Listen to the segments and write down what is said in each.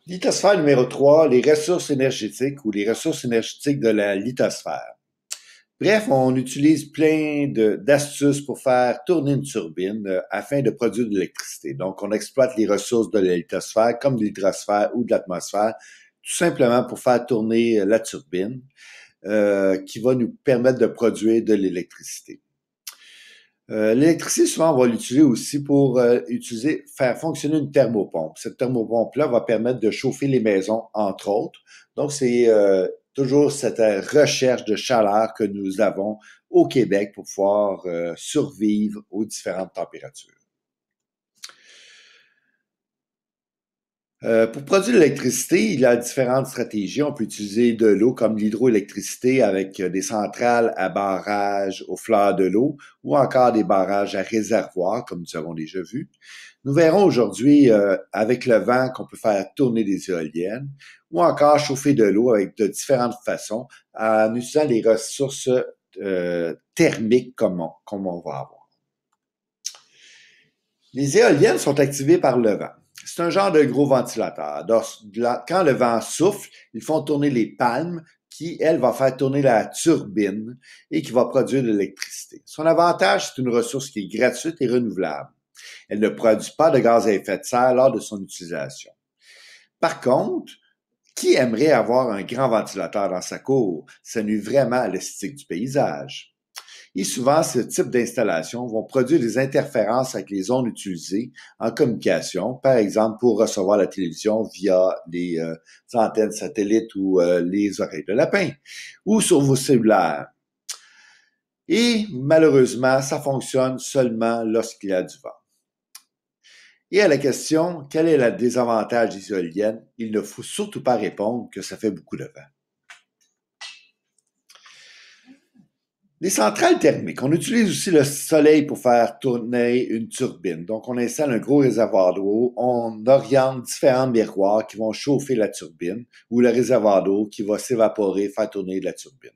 Lithosphère numéro 3, les ressources énergétiques ou les ressources énergétiques de la lithosphère. Bref, on utilise plein d'astuces pour faire tourner une turbine afin de produire de l'électricité. Donc, on exploite les ressources de la lithosphère comme de l'hydrosphère ou de l'atmosphère, tout simplement pour faire tourner la turbine qui va nous permettre de produire de l'électricité. L'électricité, souvent, on va l'utiliser aussi pour faire fonctionner une thermopompe. Cette thermopompe-là va permettre de chauffer les maisons, entre autres. Donc, c'est toujours cette recherche de chaleur que nous avons au Québec pour pouvoir survivre aux différentes températures. Pour produire de l'électricité, il y a différentes stratégies. On peut utiliser de l'eau comme l'hydroélectricité avec des centrales à barrage au fleur de l'eau ou encore des barrages à réservoir, comme nous avons déjà vu. Nous verrons aujourd'hui avec le vent qu'on peut faire tourner des éoliennes ou encore chauffer de l'eau avec de différentes façons en utilisant les ressources thermiques comme on va avoir. Les éoliennes sont activées par le vent. C'est un genre de gros ventilateur. Quand le vent souffle, ils font tourner les palmes qui, elle, va faire tourner la turbine et qui va produire de l'électricité. Son avantage, c'est une ressource qui est gratuite et renouvelable. Elle ne produit pas de gaz à effet de serre lors de son utilisation. Par contre, qui aimerait avoir un grand ventilateur dans sa cour? Ça nuit vraiment à l'esthétique du paysage. Et souvent, ce type d'installation vont produire des interférences avec les ondes utilisées en communication, par exemple pour recevoir la télévision via les antennes satellites ou les oreilles de lapin, ou sur vos cellulaires. Et malheureusement, ça fonctionne seulement lorsqu'il y a du vent. Et à la question, quel est le désavantage des éoliennes? Il ne faut surtout pas répondre que ça fait beaucoup de vent. Les centrales thermiques, on utilise aussi le soleil pour faire tourner une turbine. Donc, on installe un gros réservoir d'eau, on oriente différents miroirs qui vont chauffer la turbine ou le réservoir d'eau qui va s'évaporer, faire tourner la turbine.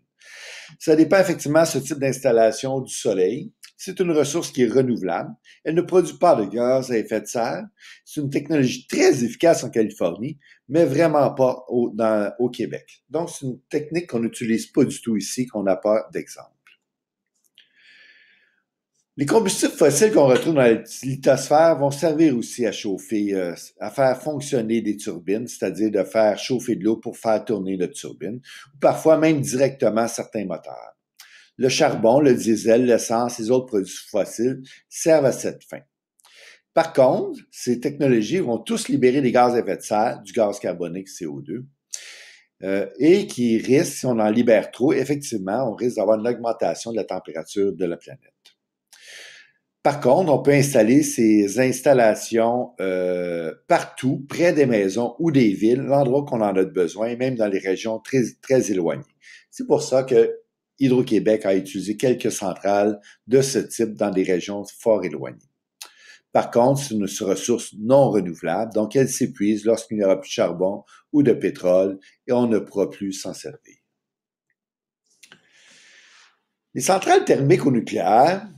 Ça dépend effectivement de ce type d'installation du soleil. C'est une ressource qui est renouvelable. Elle ne produit pas de gaz à effet de serre. C'est une technologie très efficace en Californie, mais vraiment pas au Québec. Donc, c'est une technique qu'on n'utilise pas du tout ici, qu'on n'a pas d'exemple. Les combustibles fossiles qu'on retrouve dans la lithosphère vont servir aussi à chauffer, à faire fonctionner des turbines, c'est-à-dire de faire chauffer de l'eau pour faire tourner notre turbine, ou parfois même directement certains moteurs. Le charbon, le diesel, l'essence et les autres produits fossiles servent à cette fin. Par contre, ces technologies vont tous libérer des gaz à effet de serre, du gaz carbonique CO2, et qui risquent, si on en libère trop, effectivement, on risque d'avoir une augmentation de la température de la planète. Par contre, on peut installer ces installations partout, près des maisons ou des villes, l'endroit qu'on en a besoin, même dans les régions très, très éloignées. C'est pour ça que Hydro-Québec a utilisé quelques centrales de ce type dans des régions fort éloignées. Par contre, c'est une ressource non renouvelable, donc elle s'épuise lorsqu'il n'y aura plus de charbon ou de pétrole et on ne pourra plus s'en servir. Les centrales thermiques au nucléaire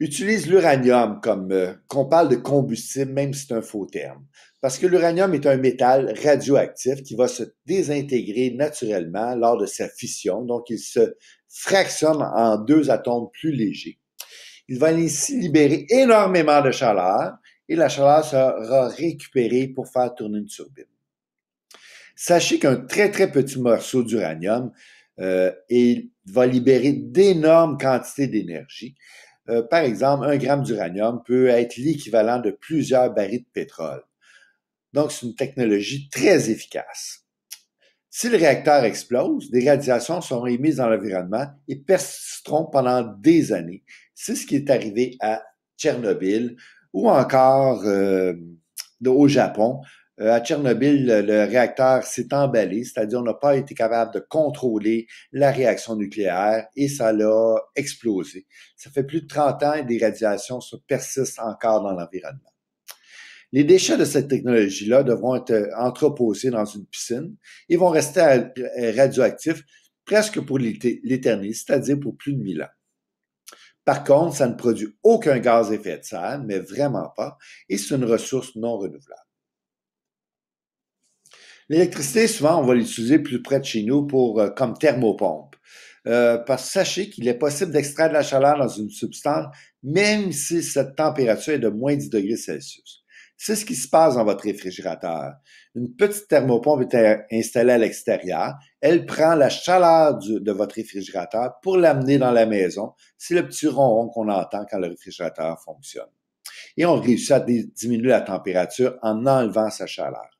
utilisent l'uranium comme qu'on parle de combustible, même si c'est un faux terme. Parce que l'uranium est un métal radioactif qui va se désintégrer naturellement lors de sa fission. Donc, il se fractionne en deux atomes plus légers. Il va ainsi libérer énormément de chaleur et la chaleur sera récupérée pour faire tourner une turbine. Sachez qu'un très, très petit morceau d'uranium va libérer d'énormes quantités d'énergie. Par exemple, 1 gramme d'uranium peut être l'équivalent de plusieurs barils de pétrole. Donc, c'est une technologie très efficace. Si le réacteur explose, des radiations seront émises dans l'environnement et persisteront pendant des années. C'est ce qui est arrivé à Tchernobyl ou encore au Japon. À Tchernobyl, le réacteur s'est emballé, c'est-à-dire on n'a pas été capable de contrôler la réaction nucléaire et ça l'a explosé. Ça fait plus de 30 ans et des radiations persistent encore dans l'environnement. Les déchets de cette technologie-là devront être entreposés dans une piscine et vont rester radioactifs presque pour l'éternité, c'est-à-dire pour plus de 1000 ans. Par contre, ça ne produit aucun gaz à effet de serre, mais vraiment pas, et c'est une ressource non renouvelable. L'électricité, souvent, on va l'utiliser plus près de chez nous comme thermopompe. Parce que sachez qu'il est possible d'extraire de la chaleur dans une substance, même si cette température est de moins 10 degrés Celsius. C'est ce qui se passe dans votre réfrigérateur. Une petite thermopompe est installée à l'extérieur. Elle prend la chaleur de votre réfrigérateur pour l'amener dans la maison. C'est le petit ronron qu'on entend quand le réfrigérateur fonctionne. Et on réussit à diminuer la température en enlevant sa chaleur.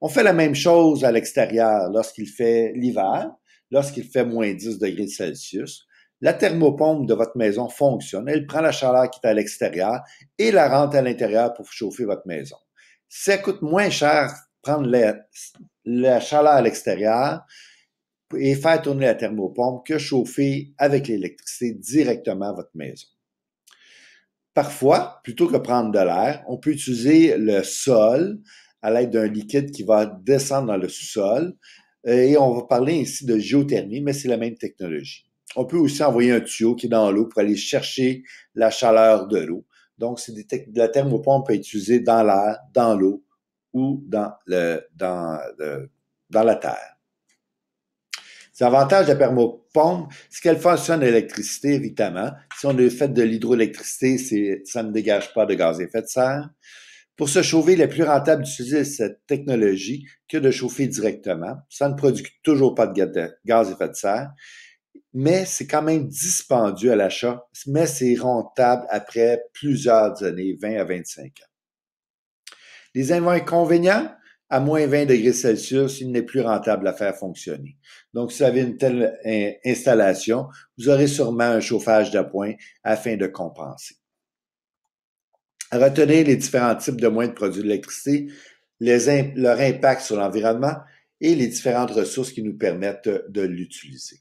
On fait la même chose à l'extérieur lorsqu'il fait l'hiver, lorsqu'il fait moins 10 degrés Celsius. La thermopompe de votre maison fonctionne. Elle prend la chaleur qui est à l'extérieur et la rentre à l'intérieur pour chauffer votre maison. Ça coûte moins cher prendre la chaleur à l'extérieur et faire tourner la thermopompe que chauffer avec l'électricité directement votre maison. Parfois, plutôt que prendre de l'air, on peut utiliser le sol à l'aide d'un liquide qui va descendre dans le sous-sol. Et on va parler ici de géothermie, mais c'est la même technologie. On peut aussi envoyer un tuyau qui est dans l'eau pour aller chercher la chaleur de l'eau. Donc, c'est la thermopompe peut être utilisée dans l'air, dans l'eau ou dans la terre. L'avantage de la thermopompe, c'est qu'elle fonctionne à l'électricité, évidemment. Si on a fait de l'hydroélectricité, ça ne dégage pas de gaz à effet de serre. Pour se chauffer, il est plus rentable d'utiliser cette technologie que de chauffer directement. Ça ne produit toujours pas de gaz à effet de serre, mais c'est quand même dispendieux à l'achat, mais c'est rentable après plusieurs années, 20 à 25 ans. Les inconvénients, à moins 20 degrés Celsius, il n'est plus rentable à faire fonctionner. Donc, si vous avez une telle installation, vous aurez sûrement un chauffage d'appoint afin de compenser. À retenir les différents types de moyens de produire de l'électricité, leur impact sur l'environnement et les différentes ressources qui nous permettent de l'utiliser.